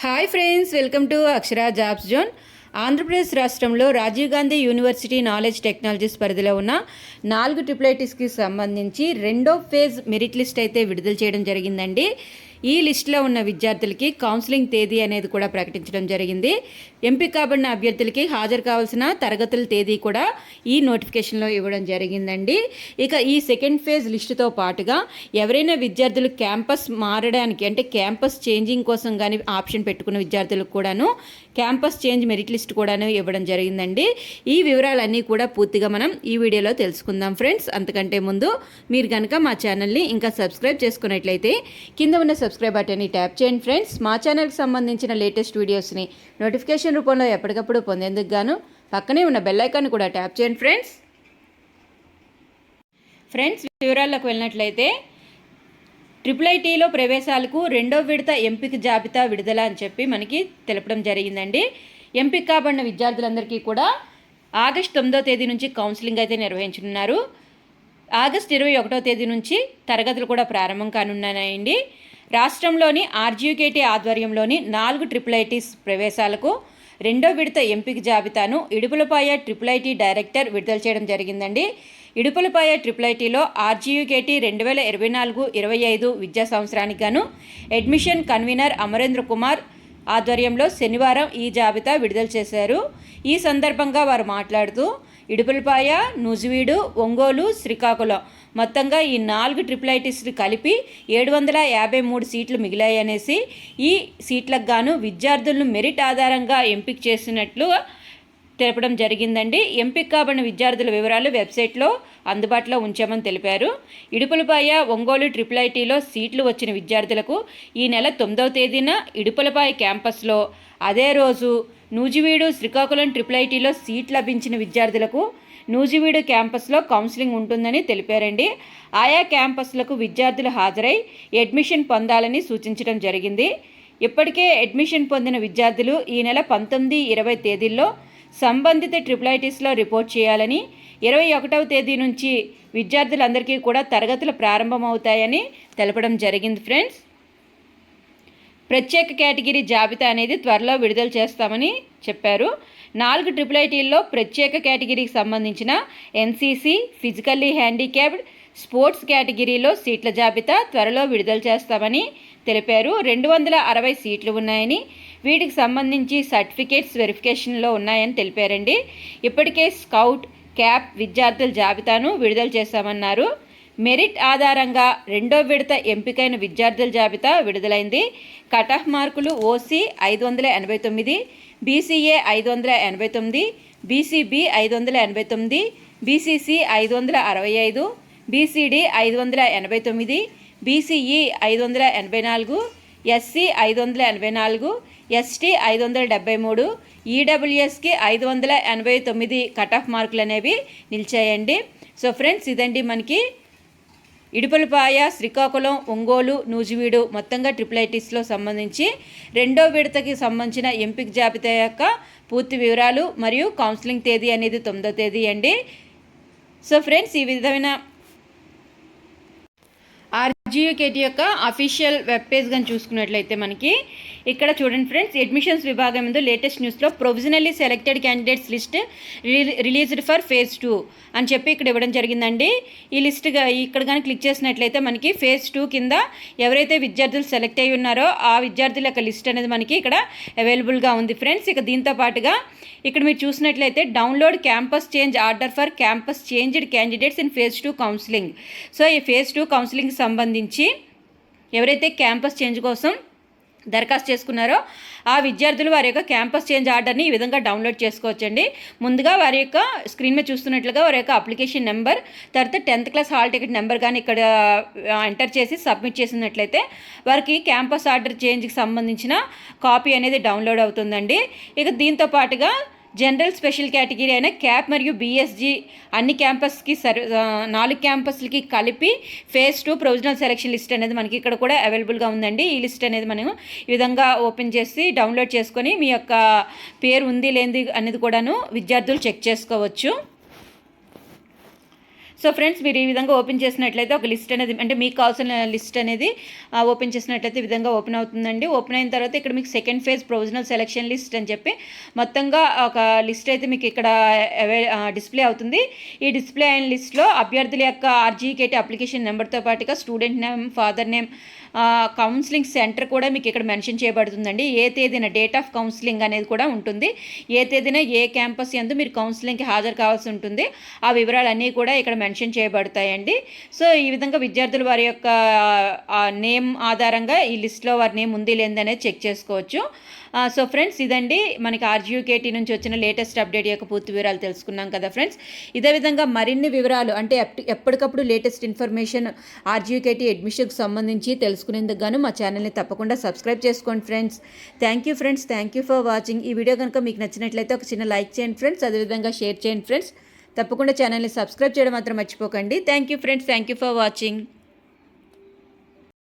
Hi friends, welcome to Akshara jobs zone. Andhra Pradesh రాష్ట్రంలో Rajiv Gandhi university knowledge technologies పరిధిలో ఉన్న 4 ట్రిపుల్ సంబంధించి రెండో ఫేజ్ మెరిట్ లిస్ట్ అయితే విడుదల చేయడం జరిగిందండి. ఈ లిస్టులో ఉన్న విద్యార్థులకి కౌన్సిలింగ్ తేదీ అనేది కూడా ప్రకటించడం జరిగింది. ఎంపిక కాబడిన అభ్యర్థులకి హాజరు కావాల్సిన తరగతుల తేదీ కూడా ఈ నోటిఫికేషన్లో ఇవ్వడం జరిగిందండి. ఇక ఈ సెకండ్ ఫేజ్ లిస్టుతో పాటుగా ఎవరైనా విద్యార్థులు క్యాంపస్ మారడానికి అంటే క్యాంపస్ చేంజింగ్ కోసం కానీ ఆప్షన్ పెట్టుకున్న విద్యార్థులకు కూడాను క్యాంపస్ చేంజ్ మెరిట్ లిస్ట్ కూడాను ఇవ్వడం జరిగిందండి. ఈ వివరాలన్నీ కూడా పూర్తిగా మనం ఈ వీడియోలో తెలుసుకుందాం ఫ్రెండ్స్. అంతకంటే ముందు మీరు కనుక మా ఛానల్ని ఇంకా సబ్స్క్రైబ్ చేసుకున్నట్లయితే కింద ఉన్న సబ్స్క్రైబ్ బటన్ని ట్యాప్ చేయండి ఫ్రెండ్స్. మా ఛానల్కి సంబంధించిన లేటెస్ట్ వీడియోస్ని నోటిఫికేషన్ రూపంలో ఎప్పటికప్పుడు పొందేందుకు గాను పక్కనే ఉన్న బెల్ ఐకాన్ కూడా ట్యాప్ చేయండి ఫ్రెండ్స్. వివరాల్లోకి వెళ్ళినట్లయితే ట్రిపుల్ ప్రవేశాలకు రెండో విడత ఎంపిక జాబితా విడుదల అని చెప్పి మనకి తెలపడం జరిగిందండి. ఎంపిక కాబడిన విద్యార్థులందరికీ కూడా ఆగస్టు 9వ తేదీ నుంచి కౌన్సిలింగ్ అయితే నిర్వహించనున్నారు. ఆగస్టు 21వ తేదీ నుంచి తరగతులు కూడా ప్రారంభం కానున్నాయండి. రాష్ట్రంలోని ఆర్జీయూకేటీ ఆధ్వర్యంలోని 4 ట్రిపుల్ ప్రవేశాలకు రెండో విడత ఎంపిక జాబితాను ఇడుపులపాయ ట్రిపుల్ డైరెక్టర్ విడుదల చేయడం జరిగిందండి. ఇడుపులపాయ ట్రిపుల్ ఆర్జీయూకేటీ 2024-25 విద్యా సంవత్సరానికి గాను అడ్మిషన్ కన్వీనర్ అమరేంద్ర కుమార్ ఆధ్వర్యంలో శనివారం ఈ జాబితా విడుదల చేశారు. ఈ సందర్భంగా వారు మాట్లాడుతూ ఇడుపులపాయ, నూజివీడు, ఒంగోలు, శ్రీకాకుళం మొత్తంగా ఈ 4 ట్రిపుల్ కలిపి 753 సీట్లు మిగిలాయనేసి ఈ సీట్లకు గాను విద్యార్థులను మెరిట్ ఆధారంగా ఎంపిక చేసినట్లు తెలపడం జరిగిందండి. ఎంపిక కాబడిన విద్యార్థుల వివరాలు వెబ్సైట్లో అందుబాటులో ఉంచామని తెలిపారు. ఇడుపులపాయ, ఒంగోలు ట్రిపుల్ సీట్లు వచ్చిన విద్యార్థులకు ఈ నెల 9వ తేదీన ఇడుపులపాయ క్యాంపస్లో, అదే రోజు నూజివీడు, శ్రీకాకుళం ట్రిపుల్ సీట్ లభించిన విద్యార్థులకు నూజివీడు క్యాంపస్లో కౌన్సిలింగ్ ఉంటుందని తెలిపారండి. ఆయా క్యాంపస్లకు విద్యార్థులు హాజరై అడ్మిషన్ పొందాలని సూచించడం జరిగింది. ఇప్పటికే అడ్మిషన్ పొందిన విద్యార్థులు ఈ నెల 19, 20 తేదీల్లో సంబంధిత ట్రిపుల్ రిపోర్ట్ చేయాలని, 21వ తేదీ నుంచి విద్యార్థులందరికీ కూడా తరగతులు ప్రారంభమవుతాయని తెలపడం జరిగింది ఫ్రెండ్స్. ప్రత్యేక కేటగిరీ జాబితా అనేది త్వరలో విడుదల చేస్తామని చెప్పారు. 4 ట్రిపుల్ ప్రత్యేక కేటగిరీకి సంబంధించిన ఎన్సీసీ, ఫిజికల్లీ హ్యాండిక్యాప్డ్, స్పోర్ట్స్ కేటగిరీలో సీట్ల జాబితా త్వరలో విడుదల చేస్తామని తెలిపారు. 260 సీట్లు ఉన్నాయని, వీటికి సంబంధించి సర్టిఫికేట్స్ వెరిఫికేషన్లో ఉన్నాయని తెలిపారండి. ఇప్పటికే స్కౌట్, క్యాప్ విద్యార్థుల జాబితాను విడుదల చేశామన్నారు. మెరిట్ ఆధారంగా రెండో విడత ఎంపికైన విద్యార్థుల జాబితా విడుదలైంది. కట్ ఆఫ్ మార్కులు OC 589, BCA 589, BCB 589, BCC 565, BCD 589, BCE 584, SC 584, ST 573, ఈడబ్ల్యూఎస్కి 589 కట్ ఆఫ్ మార్కులు అనేవి నిలిచాయండి. సో ఫ్రెండ్స్, ఇదండి మనకి ఇడుపులపాయ, శ్రీకాకుళం, ఒంగోలు, నూజివీడు మొత్తంగా ట్రిపుల్ సంబంధించి రెండో విడతకి సంబంధించిన ఎంపిక జాబితా యొక్క పూర్తి వివరాలు మరియు కౌన్సిలింగ్ తేదీ అనేది 9వ తేదీ అండి. సో ఫ్రెండ్స్, ఈ విధమైన ఆర్జీయూకేటీ యొక్క అఫీషియల్ వెబ్ పేజ్ కానీ చూసుకున్నట్లయితే మనకి ఇక్కడ చూడండి ఫ్రెండ్స్, అడ్మిషన్స్ విభాగం ముందు లేటెస్ట్ న్యూస్లో provisionally selected candidates list released for phase 2 అని చెప్పి ఇక్కడ ఇవ్వడం జరిగిందండి. ఈ లిస్ట్గా ఇక్కడ కానీ క్లిక్ చేసినట్లయితే మనకి ఫేజ్ 2 కింద ఎవరైతే విద్యార్థులు సెలెక్ట్ అయ్యి ఉన్నారో ఆ విద్యార్థుల యొక్క లిస్ట్ అనేది మనకి ఇక్కడ అవైలబుల్గా ఉంది ఫ్రెండ్స్. ఇక దీంతో పాటుగా ఇక్కడ మీరు చూసినట్లయితే download campus change order for campus changed candidates in phase 2 counselling. So ఈ ఫేజ్ 2 కౌన్సిలింగ్ సంబంధించి ఎవరైతే క్యాంపస్ చేంజ్ కోసం దరఖాస్తు చేసుకున్నారో ఆ విద్యార్థులు వారి యొక్క క్యాంపస్ చేంజ్ ఆర్డర్ని ఈ విధంగా డౌన్లోడ్ చేసుకోవచ్చండి. ముందుగా వారి యొక్క స్క్రీన్ మీద చూస్తున్నట్లుగా వారి యొక్క అప్లికేషన్ నెంబర్, తర్వాత 10th class hall ticket number కానీ ఇక్కడ ఎంటర్ చేసి సబ్మిట్ చేసినట్లయితే వారికి క్యాంపస్ ఆర్డర్ చేంజ్కి సంబంధించిన కాపీ అనేది డౌన్లోడ్ అవుతుందండి. ఇక దీంతో పాటుగా జనరల్ స్పెషల్ కేటగిరీ అయిన క్యాప్ మరియు బీఎస్జీ అన్ని క్యాంపస్కి 4 క్యాంపస్లకి కలిపి ఫేజ్ 2 ప్రొవిజనల్ సెలక్షన్ లిస్ట్ అనేది మనకి ఇక్కడ కూడా అవైలబుల్గా ఉందండి. ఈ లిస్ట్ అనేది మనం ఈ విధంగా ఓపెన్ చేసి డౌన్లోడ్ చేసుకొని మీ యొక్క పేరు ఉంది లేనిది అనేది కూడాను విద్యార్థులు చెక్ చేసుకోవచ్చు. సో ఫ్రెండ్స్, మీరు ఈ విధంగా ఓపెన్ చేసినట్లయితే ఒక లిస్ట్ అనేది, అంటే మీకు కావాల్సిన లిస్ట్ అనేది ఓపెన్ చేసినట్లయితే ఈ విధంగా ఓపెన్ అవుతుందండి. ఓపెన్ అయిన తర్వాత ఇక్కడ మీకు second phase provisional selection list అని చెప్పి మొత్తంగా ఒక లిస్ట్ అయితే మీకు ఇక్కడ డిస్ప్లే అవుతుంది. ఈ డిస్ప్లే అయిన లిస్ట్లో అభ్యర్థుల యొక్క ఆర్జీకేటీ అప్లికేషన్ నెంబర్తో పాటుగా student name, father name, counselling centre కూడా మీకు ఇక్కడ మెన్షన్ చేయబడుతుందండి. ఏ తేదీన డేట్ ఆఫ్ కౌన్సిలింగ్ అనేది కూడా ఉంటుంది. ఏ తేదీన ఏ క్యాంపస్ యందు మీరు కౌన్సిలింగ్కి హాజరు కావాల్సి ఉంటుంది, ఆ వివరాలన్నీ కూడా ఇక్కడ మెన్షన్ చేయబడతాయండి. సో ఈ విధంగా విద్యార్థులు వారి యొక్క నేమ్ ఆధారంగా ఈ లిస్ట్లో వారి నేమ్ ఉంది లేదనేది చెక్ చేసుకోవచ్చు. సో ఫ్రెండ్స్, ఇదండి మనకి ఆర్జీయూకేటీ నుంచి వచ్చిన లేటెస్ట్ అప్డేట్ యొక్క పూర్తి వివరాలు తెలుసుకున్నాం కదా ఫ్రెండ్స్. ఇదే విధంగా మరిన్ని వివరాలు, అంటే ఎప్పటికప్పుడు లేటెస్ట్ ఇన్ఫర్మేషన్ ఆర్జీయూకేటీ అడ్మిషన్కి సంబంధించి తెలుసుకునేందుకు గాను మా ఛానల్ని తప్పకుండా సబ్స్క్రైబ్ చేసుకోండి friends. Thank you for watching. ఈ వీడియో కనుక మీకు నచ్చినట్లయితే ఒక చిన్న లైక్ చేయండి ఫ్రెండ్స్, అదేవిధంగా షేర్ చేయండి ఫ్రెండ్స్. తప్పకుండా ఛానల్ని సబ్స్క్రైబ్ చేయడం మాత్రం మర్చిపోకండి. Thank you friends, thank you for watching.